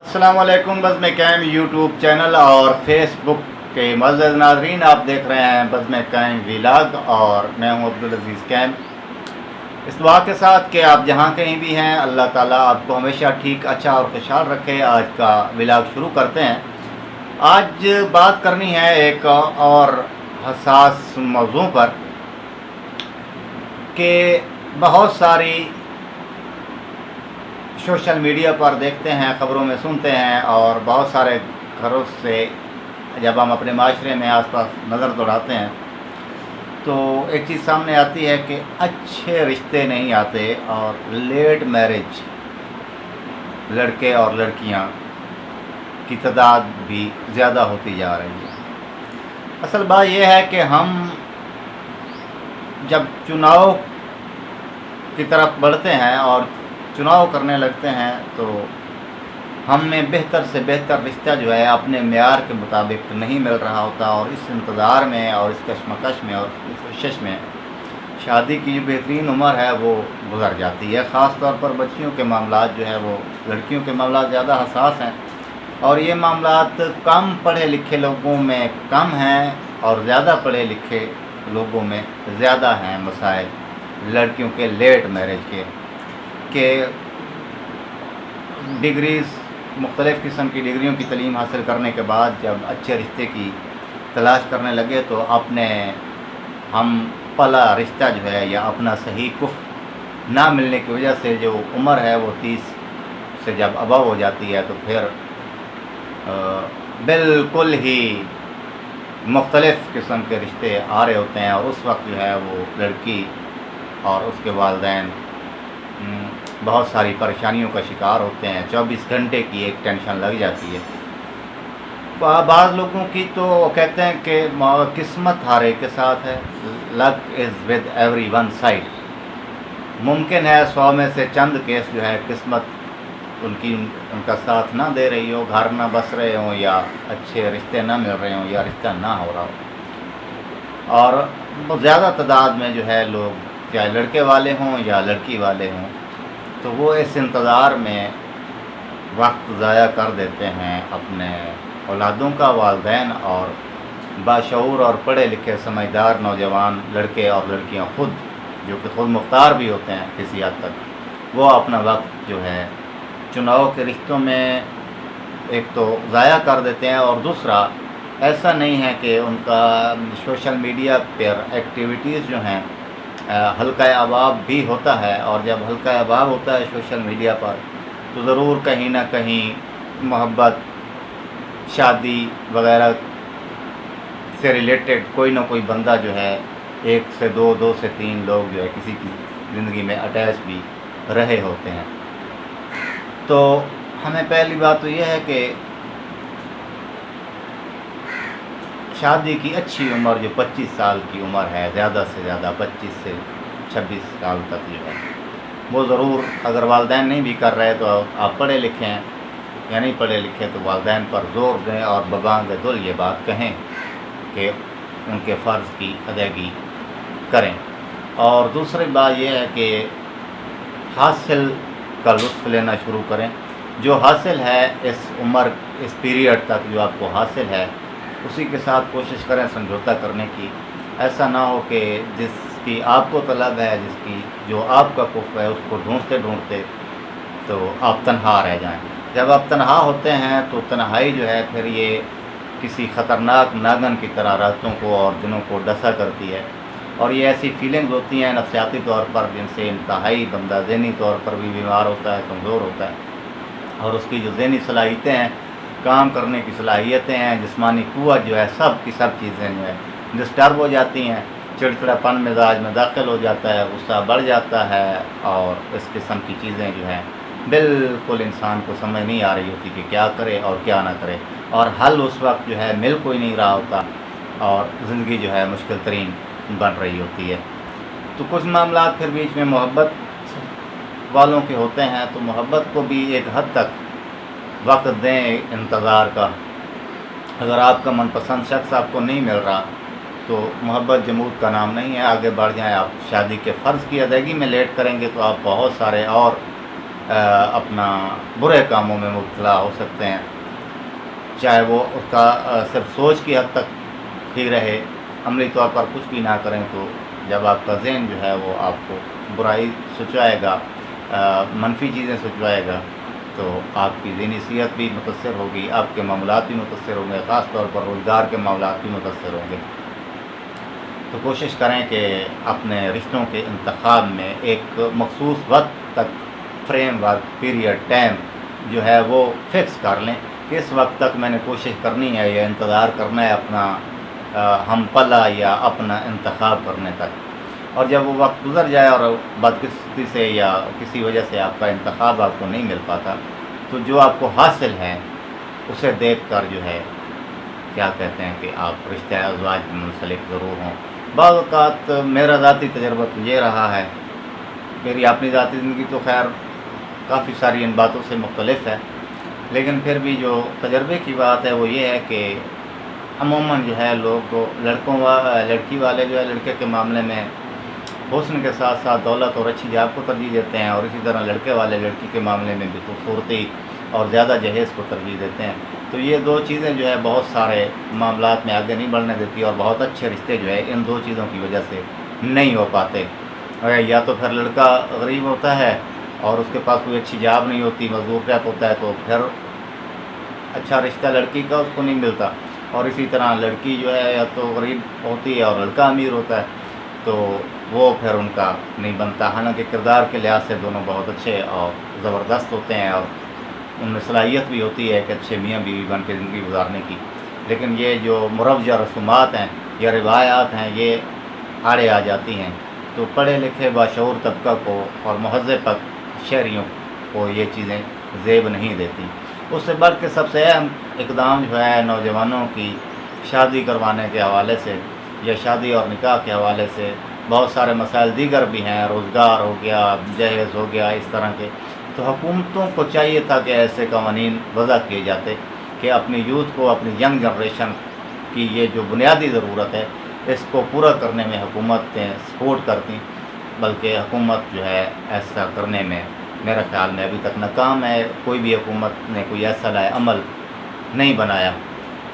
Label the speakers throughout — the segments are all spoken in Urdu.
Speaker 1: السلام علیکم بزم قائم یوٹیوب چینل اور فیس بک کے معزز ناظرین، آپ دیکھ رہے ہیں بزم قائم ویلاگ اور میں ہوں عبدالعزیز قائم، اس دعا کے ساتھ کہ آپ جہاں کہیں بھی ہیں اللہ تعالیٰ آپ کو ہمیشہ ٹھیک، اچھا اور خوشحال رکھے۔ آج کا ویلاگ شروع کرتے ہیں۔ آج بات کرنی ہے ایک اور حساس موضوع پر کہ بہت ساری سوشل میڈیا پر دیکھتے ہیں، خبروں میں سنتے ہیں، اور بہت سارے گھروں سے جب ہم اپنے معاشرے میں آس پاس نظر دوڑاتے ہیں تو ایک چیز سامنے آتی ہے کہ اچھے رشتے نہیں آتے اور لیٹ میرج لڑکے اور لڑکیاں کی تعداد بھی زیادہ ہوتی جا رہی ہے۔ اصل بات یہ ہے کہ ہم جب چناؤ کی طرف بڑھتے ہیں اور چناؤ کرنے لگتے ہیں تو ہمیں بہتر سے بہتر رشتہ جو ہے اپنے معیار کے مطابق نہیں مل رہا ہوتا، اور اس انتظار میں اور اس کشمکش میں اور اس کوشش میں شادی کی جو بہترین عمر ہے وہ گزر جاتی ہے۔ خاص طور پر بچیوں کے معاملات جو ہے وہ لڑکیوں کے معاملات زیادہ حساس ہیں، اور یہ معاملات کم پڑھے لکھے لوگوں میں کم ہیں اور زیادہ پڑھے لکھے لوگوں میں زیادہ ہیں۔ مسائل لڑکیوں کے لیٹ میرج کے ڈگریز، مختلف قسم کی ڈگریوں کی تعلیم حاصل کرنے کے بعد جب اچھے رشتے کی تلاش کرنے لگے تو اپنے ہم پلا رشتہ جو ہے یا اپنا صحیح کف نہ ملنے کی وجہ سے جو عمر ہے وہ 30 سے جب ابو ہو جاتی ہے تو پھر بالکل ہی مختلف قسم کے رشتے آ رہے ہوتے ہیں، اور اس وقت جو ہے وہ لڑکی اور اس کے والدین بہت ساری پریشانیوں کا شکار ہوتے ہیں۔ 24 گھنٹے کی ایک ٹینشن لگ جاتی ہے۔ بعض لوگوں کی تو کہتے ہیں کہ قسمت ہر ایک کے ساتھ ہے، look as with every one side. ممکن ہے 100 میں سے چند کیس جو ہے قسمت ان کا ساتھ نہ دے رہی ہو، گھر نہ بس رہے ہوں، یا اچھے رشتے نہ مل رہے ہوں، یا رشتہ نہ ہو رہا ہو، اور بہت زیادہ تعداد میں جو ہے لوگ چاہے لڑکے والے ہوں یا لڑکی والے ہوں تو وہ اس انتظار میں وقت ضائع کر دیتے ہیں اپنے اولادوں کا۔ والدین اور باشعور اور پڑھے لکھے سمجھدار نوجوان لڑکے اور لڑکیاں خود، جو کہ خود مختار بھی ہوتے ہیں کسی حد تک، وہ اپنا وقت جو ہے چناؤ کے رشتوں میں ایک تو ضائع کر دیتے ہیں، اور دوسرا ایسا نہیں ہے کہ ان کا سوشل میڈیا پر ایکٹیویٹیز جو ہیں حلقہ احباب بھی ہوتا ہے، اور جب حلقہ احباب ہوتا ہے سوشل میڈیا پر تو ضرور کہیں نہ کہیں محبت، شادی وغیرہ سے ریلیٹڈ کوئی نہ کوئی بندہ جو ہے، 1 سے 2، 2 سے 3 لوگ جو ہے کسی کی زندگی میں اٹیچ بھی رہے ہوتے ہیں۔ تو ہمیں پہلی بات تو یہ ہے کہ شادی کی اچھی عمر جو 25 سال کی عمر ہے، زیادہ سے زیادہ 25 سے 26 سال تک جو ہے وہ ضرور، اگر والدین نہیں بھی کر رہے تو آپ پڑھے لکھے ہیں یا نہیں پڑھے لکھے تو والدین پر زور دیں اور ببانگ دل یہ بات کہیں کہ ان کے فرض کی ادائیگی کریں۔ اور دوسری بات یہ ہے کہ حاصل کا لطف لینا شروع کریں۔ جو حاصل ہے اس عمر، اس پیریڈ تک جو آپ کو حاصل ہے، اسی کے ساتھ کوشش کریں سمجھوتا کرنے کی۔ ایسا نہ ہو کہ جس کی آپ کو طلب ہے، جس کی جو آپ کا کف ہے، اس کو ڈھونڈتے ڈھونڈتے تو آپ تنہا رہ جائیں۔ جب آپ تنہا ہوتے ہیں تو تنہائی جو ہے پھر یہ کسی خطرناک ناگن کی طرح راتوں کو اور دنوں کو ڈسا کرتی ہے، اور یہ ایسی فیلنگز ہوتی ہیں نفسیاتی طور پر جن سے انتہائی بندہ ذہنی طور پر بھی بیمار ہوتا ہے، کمزور ہوتا ہے، اور اس کی جو ذہنی صلاحیتیں ہیں، کام کرنے کی صلاحیتیں ہیں، جسمانی قوت جو ہے، سب کی سب چیزیں جو ہے ڈسٹرب ہو جاتی ہیں۔ چڑچڑاپن مزاج میں داخل ہو جاتا ہے، غصہ بڑھ جاتا ہے، اور اس قسم کی چیزیں جو ہیں بالکل انسان کو سمجھ نہیں آ رہی ہوتی کہ کیا کرے اور کیا نہ کرے، اور حل اس وقت جو ہے مل کوئی نہیں رہا ہوتا، اور زندگی جو ہے مشکل ترین بن رہی ہوتی ہے۔ تو کچھ معاملات پھر بیچ میں محبت والوں کے ہوتے ہیں، تو محبت کو بھی ایک حد تک وقت دیں انتظار کا۔ اگر آپ کا من پسند شخص آپ کو نہیں مل رہا تو محبت جمود کا نام نہیں ہے، آگے بڑھ جائیں۔ آپ شادی کے فرض کی ادائیگی میں لیٹ کریں گے تو آپ بہت سارے اور اپنا برے کاموں میں مبتلا ہو سکتے ہیں، چاہے وہ اس کا صرف سوچ کی حد تک ہی رہے، عملی طور پر کچھ بھی نہ کریں، تو جب آپ کا ذہن جو ہے وہ آپ کو برائی سوچائے گا، منفی چیزیں سوچوائے گا، تو آپ کی ذہنی صحت بھی متاثر ہوگی، آپ کے معاملات بھی متاثر ہوں گے، خاص طور پر روزگار کے معاملات بھی متاثر ہوں گے۔ تو کوشش کریں کہ اپنے رشتوں کے انتخاب میں ایک مخصوص وقت تک فریم ورک، پیریڈ، ٹائم جو ہے وہ فکس کر لیں کہ اس وقت تک میں نے کوشش کرنی ہے یا انتظار کرنا ہے اپنا ہم پلہ یا اپنا انتخاب کرنے تک، اور جب وہ وقت گزر جائے اور بدقسمتی سے یا کسی وجہ سے آپ کا انتخاب آپ کو نہیں مل پاتا، تو جو آپ کو حاصل ہے اسے دیکھ کر جو ہے کیا کہتے ہیں کہ آپ رشتہ ازواج میں منسلک ضرور ہوں۔ بعض اوقات میرا ذاتی تجربہ تو یہ رہا ہے، میری اپنی ذاتی زندگی تو خیر کافی ساری ان باتوں سے مختلف ہے، لیکن پھر بھی جو تجربے کی بات ہے وہ یہ ہے کہ عموماً جو ہے لوگ لڑکی والے جو ہے لڑکے کے معاملے میں حسن کے ساتھ ساتھ دولت اور اچھی جاب کو ترجیح دیتے ہیں، اور اسی طرح لڑکے والے لڑکی کے معاملے میں بھی خوبصورتی اور زیادہ جہیز کو ترجیح دیتے ہیں۔ تو یہ دو چیزیں جو ہے بہت سارے معاملات میں آگے نہیں بڑھنے دیتی، اور بہت اچھے رشتے جو ہے ان دو چیزوں کی وجہ سے نہیں ہو پاتے۔ یا تو پھر لڑکا غریب ہوتا ہے اور اس کے پاس کوئی اچھی جاب نہیں ہوتی، مزدور رہتا ہوتا ہے، تو پھر اچھا رشتہ لڑکی کا اس کو نہیں ملتا، اور اسی طرح لڑکی جو ہے یا تو غریب ہوتی ہے اور لڑکا امیر ہوتا ہے، تو وہ پھر ان کا نہیں بنتا۔ حالانکہ کردار کے لحاظ سے دونوں بہت اچھے اور زبردست ہوتے ہیں، اور ان میں صلاحیت بھی ہوتی ہے کہ اچھے میاں بیوی بن کے زندگی گزارنے کی، لیکن یہ جو مروجہ رسومات ہیں یا روایات ہیں یہ آڑے آ جاتی ہیں، تو پڑھے لکھے باشعور طبقہ کو اور مہذب شہریوں کو یہ چیزیں زیب نہیں دیتی۔ اس سے بڑھ کے سب سے اہم اقدام جو ہے نوجوانوں کی شادی کروانے کے حوالے سے یا شادی اور نکاح کے حوالے سے بہت سارے مسائل دیگر بھی ہیں، روزگار ہو گیا، جہیز ہو گیا، اس طرح کے، تو حکومتوں کو چاہیے تھا کہ ایسے قوانین وضع کیے جاتے کہ اپنی یوتھ کو، اپنی ینگ جنریشن کی یہ جو بنیادی ضرورت ہے اس کو پورا کرنے میں حکومتیں سپورٹ کرتی، بلکہ حکومت جو ہے ایسا کرنے میں میرے خیال میں ابھی تک ناکام ہے۔ کوئی بھی حکومت نے کوئی ایسا لائحہ عمل نہیں بنایا۔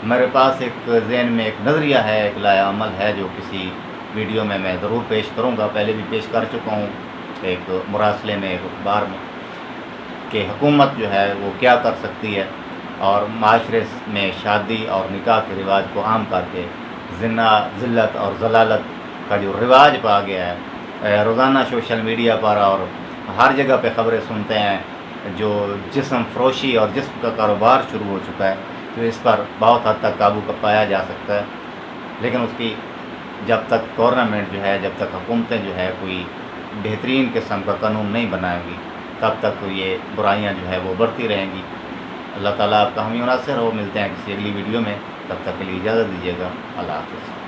Speaker 1: میرے پاس ایک ذہن میں ایک نظریہ ہے، ایک لائحہ عمل ہے جو کسی ویڈیو میں ضرور پیش کروں گا، پہلے بھی پیش کر چکا ہوں ایک مراسلے میں، ایک اخبار میں، کہ حکومت جو ہے وہ کیا کر سکتی ہے اور معاشرے میں شادی اور نکاح کے رواج کو عام کر کے زنا، ذلت اور ضلالت کا جو رواج پا گیا ہے، روزانہ سوشل میڈیا پر اور ہر جگہ پہ خبریں سنتے ہیں، جو جسم فروشی اور جسم کا کاروبار شروع ہو چکا ہے، تو اس پر بہت حد تک قابو پایا جا سکتا ہے، لیکن اس کی جب تک گورنمنٹ جو ہے، جب تک حکومتیں جو ہے کوئی بہترین قسم کا قانون نہیں بنائیں گی، تب تک تو یہ برائیاں جو ہے وہ بڑھتی رہیں گی۔ اللہ تعالیٰ آپ کا حامی و ناصر ہو۔ ملتے ہیں کسی اگلی ویڈیو میں، تب تک کے لیے اجازت دیجیے گا۔ اللہ حافظ۔